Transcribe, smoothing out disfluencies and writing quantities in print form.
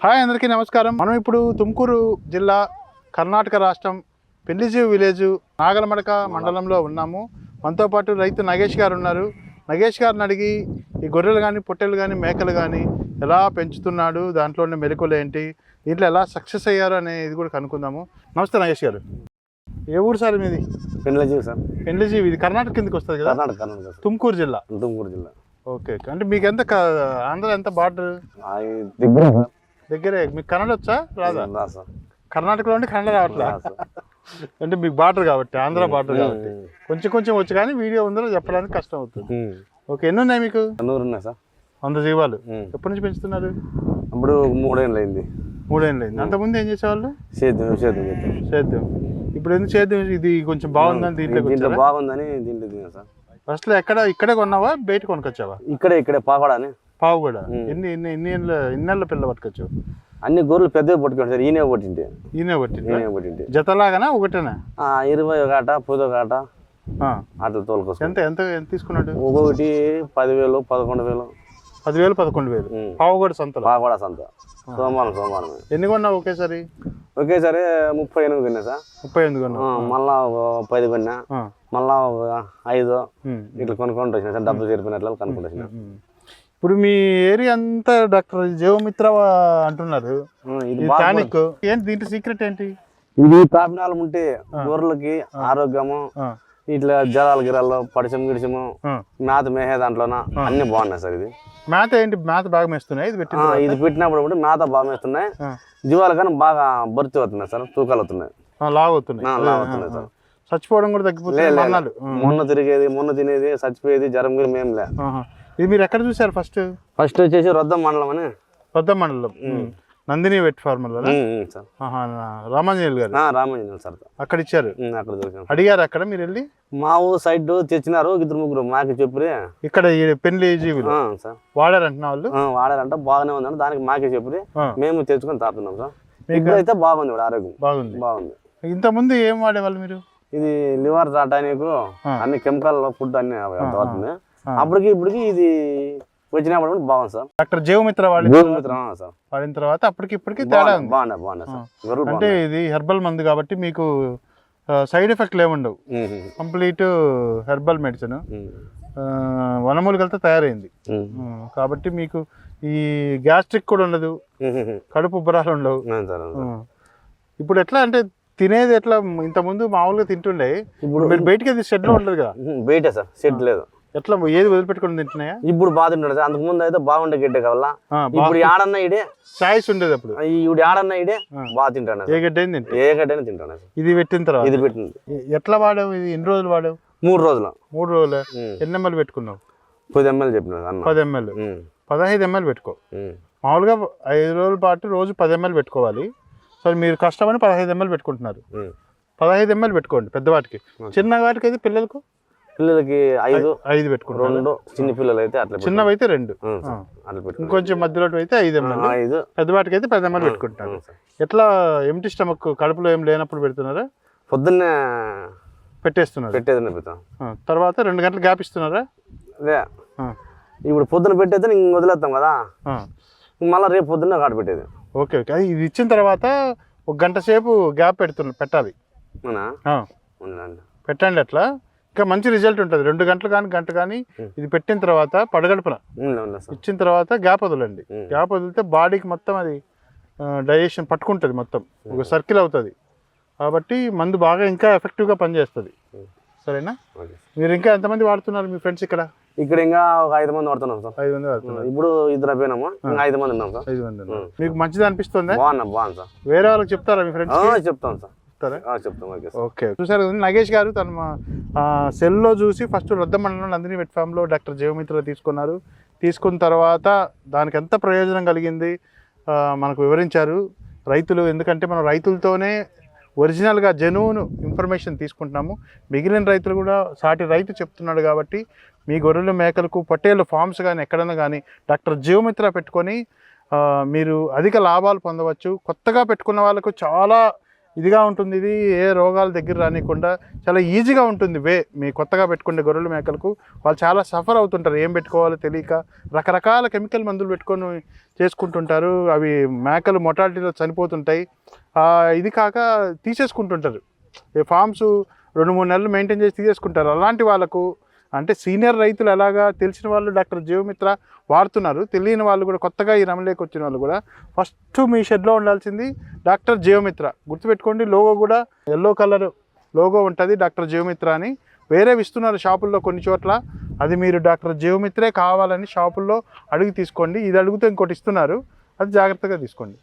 Hi అందరికీ నమస్కారం. మనం ఇప్పుడు తుమ్కూరు జిల్లా కర్ణాటక రాష్ట్రం పెళ్లిజీవి విలేజ్ నాగలమడక మండలంలో ఉన్నాము. మనతో పాటు రైతు నగేష్ గారు ఉన్నారు. నగేష్ గారిని అడిగి ఈ గొర్రెలు కానీ పొట్టెలు కానీ మేకలు కానీ ఎలా పెంచుతున్నాడు, దాంట్లో ఉన్న మెలకువలు ఏంటి, దీంట్లో ఎలా సక్సెస్ అయ్యారు అనేది కూడా కనుక్కుందాము. నమస్తే నగేష్ గారు. ఏ ఊరు సార్ మీది? పెళ్లిజీవి సార్. పెళ్లిజీవి ఇది కర్ణాటక కిందకి వస్తుంది కదా? కర్ణాటక తుమ్కూరు జిల్లా. తుమ్కూరు జిల్లా. ఓకే. అంటే మీకు ఎంత ఆంధ్ర ఎంత బార్డర్? దగ్గరే. మీకు కన్నడ వచ్చా రాదా? కర్ణాటకలో ఉండి కన్నడ రావట్లే అంటే మీకు బార్డర్ కాబట్టి, ఆంధ్ర బార్డర్ కాబట్టి కొంచెం కొంచెం వచ్చు, కానీ వీడియో ఉందో చెప్పడానికి కష్టం అవుతుంది. ఓకే. ఎన్ని ఉన్నాయి మీకు? 100 ఉన్నాయి సార్. 100 జీవాలు. ఎప్పటి నుంచి పెంచుతున్నారు? ఇప్పుడు 3 ఏళ్ళు అయింది. 3 ఏళ్ళు అయింది. అంతకుముందు ఏం చేసేవాళ్ళు? సేద్యం. ఇప్పుడు ఎందుకు సేద్యం? ఇది కొంచెం బాగుందని దీంట్లో బాగుందని దీంట్లో సార్. ఫస్ట్ లో ఇక్కడే కొన్నావా, బయట కొనుకొచ్చావా? ఇక్కడే పాపడాని. పావు కూడా. ఎన్ని పిల్ల పట్టుకొచ్చు? అన్ని గొర్రెలు పెద్దవి పట్టుకోండి సార్. ఈయనే పట్టింది. జతలాగానా ఒకటేనా? 20 ఒక ఆట, 10 ఒక ఆట అట్లా తోలుకోసం. ఎంత ఎంత ఎంత తీసుకున్నాడు? ఒక్కొక్కటి 10,000, 11,000. 10,000, 11,000. పావుగడ సంత. సోమవారం. ఎన్ని కొన్నావు ఒకేసారి? 38 కొన్నా సార్. 38 కొన్నా. మళ్ళా 10 కొన్నా. మళ్ళా 5 ఇట్లా కొనుక్కుంటూ వచ్చిన సార్. డబ్బులు చేరిపోయినట్లు కనుక్కుంటూ వచ్చిన. ఇప్పుడు మీ ఏరియా అంతా డాక్టర్ జీవమిత్ర అంటున్నారు. ఏంటి దీంట్లో సీక్రెట్ ఏంటి? ఇది ప్రాబ్లం ఉంటే గొర్రెలకి ఆరోగ్యము, ఇట్లా జలాలు గిరాలు, పడిచము గిడిచము, మేత మేహే దాంట్లోన అన్ని బాగున్నాయి సార్. ఇది మేత ఏంటి? మేత బాగా మేస్తున్నాయి. ఇది పెట్టినప్పుడు మేత బాగా మేస్తున్నాయి. జీవాలు కానీ బాగా బర్తి అవుతున్నాయి సార్. తూకాలు అవుతున్నాయి, లావు అవుతున్నాయి సార్. చచ్చిపోవడం కూడా తగ్గిపోతుంది. మొన్న తినేది చచ్చిపోయేది జ్వరం కూడా మేము లే. ఇది మీరు ఎక్కడ చూసారు? ఫస్ట్ వచ్చేసి రొద్దం మండలం అని. రొద్దం మండలం నందిని వెట్ ఫార్మర్ రామాంజనేయులు గారు. రామాంజనేయులు సార్ అక్కడ ఇచ్చారు. అక్కడ అడిగారు అక్కడ మీరు వెళ్ళి? మా ఊరు సైడ్ తెచ్చినారు 2-3 మాకు చెప్పి. ఇక్కడ పెళ్లి జీవులు వాడారంటున్నా వాళ్ళు? వాడారంట. బాగానే ఉందంట. దానికి మాకే చెప్పి మేము తెచ్చుకొని తాపుతున్నాం సార్. ఇప్పుడైతే బాగుంది, ఆరోగ్యం బాగుంది. ఇంత ముందు ఏం వాడేవాళ్ళు మీరు? ఇది లివర్ రావడానికి అన్ని కెమికల్ ఫుడ్ అన్ని అవుతుంది. అప్పటికి ఇప్పటికి ఇది వచ్చినప్పుడు బాగుంది సార్. డాక్టర్ జీవమిత్ర వాడిన తర్వాత అప్పటికి ఇప్పటికి తేడా బాగుంది సార్. అంటే ఇది హెర్బల్ మందు కాబట్టి మీకు సైడ్ ఎఫెక్ట్లు ఏముండవు. కంప్లీట్ హెర్బల్ మెడిసిన్, వనమూలికలతో తయారైంది కాబట్టి మీకు ఈ గ్యాస్ట్రిక్ కూడా ఉండదు, కడుపు ఉబ్బరాలు ఉండవు. ఇప్పుడు ఎట్లా అంటే తినేది ఎట్లా? ఇంత ముందు మామూలుగా తింటుండే, ఇప్పుడు మీరు బయటకి అది షెడ్ లో ఉండదు కదా? బయట సార్ షెడ్ లేదు. ఎట్లా ఏది వదిలిపెట్టుకుని తింటున్నాయా? ఇప్పుడు బాగా తింటాడు సార్. అంతకు ముందు అయితే బాగుండే గడ్డే కావాలా. ఇప్పుడు ఆడన్నా ఇడే చాయిస్ ఉండేది. అప్పుడు ఇప్పుడు ఆడన్నా ఇడే బాగా తింటాను. ఏ గడ్డ తింటాను. ఇది పెట్టిన తర్వాత ఇది పెట్టింది. ఎట్లా వాడావు? ఇది ఎన్ని రోజులు వాడావు? 3 రోజులు. 3 రోజులు. ఎన్ని ml పెట్టుకున్నావు? 10 ml చెప్పిన. 10 ml. 15 ml పెట్టుకో. మామూలుగా 5 రోజుల పాటు రోజు 10 ml పెట్టుకోవాలి. సరే మీరు కష్టమని 15 ml పెట్టుకుంటున్నారు. 15 ml పెట్టుకోండి పెద్దవాటికి. చిన్న వాటికి అయితే పిల్లలకి 5 పెట్టుకుంటారు. 2 చిన్న పిల్లలు అయితే అట్లా, చిన్నవి అయితే 2, ఇంకొంచెం మధ్యలో అయితే 5 ml, పెద్దవాటికి అయితే 10 ml పెట్టుకుంటారు. ఎట్లా ఎంటీ స్టమక్, కడుపులో ఏం లేనప్పుడు పెడుతున్నారా? పొద్దున్నే పెట్టేస్తున్నారు. తర్వాత 2 గంటలు గ్యాప్ ఇస్తున్నారా? ఇప్పుడు పొద్దున పెట్టేస్తే ఇంక వదిలేస్తాం కదా, మళ్ళీ రేపు పొద్దున్న కాడ పెట్టేది. ఓకే. ఇది ఇచ్చిన తర్వాత 1 గంట సేపు గ్యాప్ పెట్టాలి. పెట్టండి. అట్లా ఇంకా మంచి రిజల్ట్ ఉంటుంది. 2 గంటలు కానీ గంట కానీ ఇది పెట్టిన తర్వాత పడగడుపున ఇచ్చిన తర్వాత గ్యాప్ వదలండి. గ్యాప్ వదిలితే బాడీకి మొత్తం అది డైజెషన్ పట్టుకుంటుంది, మొత్తం ఒక సర్కిల్ అవుతుంది. కాబట్టి మందు బాగా ఇంకా ఎఫెక్టివ్గా పనిచేస్తుంది. సరేనా? మీరు ఇంకా ఎంతమంది వాడుతున్నారు మీ ఫ్రెండ్స్? ఇక్కడ ఇంకా ఒక 5 మంది వాడుతున్నాం సార్. 5 మంది వాడుతున్నారు. ఇప్పుడు 2 అయిపోయినాము, 5 మంది ఉన్నాం సార్. 5 మంది ఉన్నారు. మీకు మంచిది అనిపిస్తుంది? బాగుంది సార్. వేరే వాళ్ళకి చెప్తారా మీ ఫ్రెండ్స్? చెప్తాను సార్. ఓకే. చూసారు కదా నగేష్ గారు, తన సెల్లో చూసి ఫస్ట్ రొద్దం మండలం నందిని వెట్ ఫామ్లో డాక్టర్ జీవమిత్ర తీసుకున్నారు. తీసుకున్న తర్వాత దానికి ఎంత ప్రయోజనం కలిగింది మనకు వివరించారు. రైతులు, ఎందుకంటే మనం రైతులతోనే ఒరిజినల్గా జెన్యూన్ ఇన్ఫర్మేషన్ తీసుకుంటున్నాము. మిగిలిన రైతులు కూడా సాటి రైతు చెప్తున్నాడు కాబట్టి మీ గొర్రెలు మేకలకు పొట్టేళ్ళు ఫార్మ్స్ కానీ ఎక్కడైనా కానీ డాక్టర్ జీవమిత్ర పెట్టుకొని మీరు అధిక లాభాలు పొందవచ్చు. కొత్తగా పెట్టుకున్న వాళ్ళకు చాలా ఇదిగా ఉంటుంది. ఇది ఏ రోగాల దగ్గర రానికుండా చాలా ఈజీగా ఉంటుంది వే. మీ కొత్తగా పెట్టుకునే గొర్రెలు మేకలకు వాళ్ళు చాలా సఫర్ అవుతుంటారు, ఏం పెట్టుకోవాలో తెలియక రకరకాల కెమికల్ మందులు పెట్టుకొని చేసుకుంటుంటారు. అవి మేకలు మొటాలిటీలో చనిపోతుంటాయి. ఇది కాక తీసేసుకుంటుంటారు. ఈ ఫామ్స్ 2-3 నెలలు మెయింటైన్ చేసి తీసేసుకుంటారు. అలాంటి వాళ్ళకు అంటే సీనియర్ రైతులు ఎలాగా తెలిసిన వాళ్ళు డాక్టర్ జీవమిత్ర వాడుతున్నారు, తెలియని వాళ్ళు కూడా కొత్తగా ఈ రమలేకి వచ్చిన వాళ్ళు కూడా ఫస్ట్ మీ షెడ్లో ఉండాల్సింది డాక్టర్ జీవమిత్ర. గుర్తుపెట్టుకోండి, లోగో కూడా ఎల్లో కలర్ లోగో ఉంటుంది డాక్టర్ జీవమిత్ర అని. వేరే ఇస్తున్నారు షాపుల్లో కొన్ని చోట్ల, అది మీరు డాక్టర్ జీవమిత్రే కావాలని షాపుల్లో అడిగి తీసుకోండి. ఇది అడిగితే ఇంకోటి ఇస్తున్నారు, అది జాగ్రత్తగా తీసుకోండి.